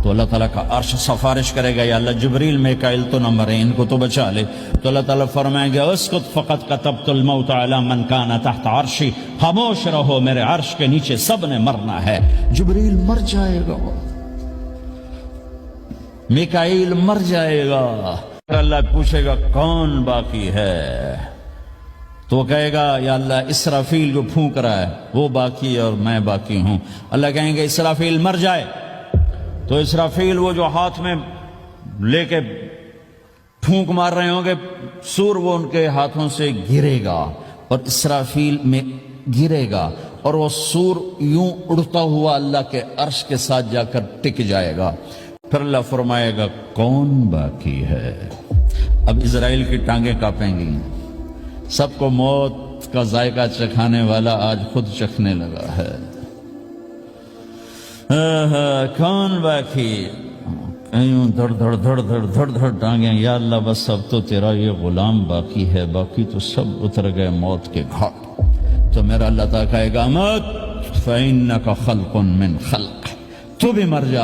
تو اللہ تعالیٰ کا عرش سفارش کرے گا یا اللہ جبریل میکائیل تو نہ مرے، ان کو تو بچا لے. تو اللہ تعالیٰ فرمائیں گے اسکت فقط کتبت الموت علی من کان تحت عرشی، خاموش رہو میرے عرش کے نیچے سب نے مرنا ہے. جبریل مر جائے گا، میکائیل مر جائے گا. اللہ پوچھے گا کون باقی ہے؟ تو وہ کہے گا یا اللہ اسرافیل جو پھونک رہا ہے وہ باقی اور میں باقی ہوں. اللہ کہیں گے اسرافیل مر جائے. تو اسرافیل وہ جو ہاتھ میں لے کے پھونک مار رہے ہوں گے سور، وہ ان کے ہاتھوں سے گرے گا اور اسرافیل میں گرے گا اور وہ سور یوں اڑتا ہوا اللہ کے عرش کے ساتھ جا کر ٹک جائے گا. پھر اللہ فرمائے گا کون باقی ہے؟ اب اسرائیل کی ٹانگیں کانپیں گی. سب کو موت کا ذائقہ چکھانے والا آج خود چکھنے لگا ہے. کون باقی؟ یوں دھڑ دھڑ دھڑ دھڑ دھڑ دھڑ ٹانگیں. یا اللہ بس اب تو تیرا یہ غلام باقی ہے، باقی تو سب اتر گئے موت کے گھاٹ. تو میرا اللہ تعالیٰ کہے گا مت فإنک خلق من خلق، تو بھی مر جا.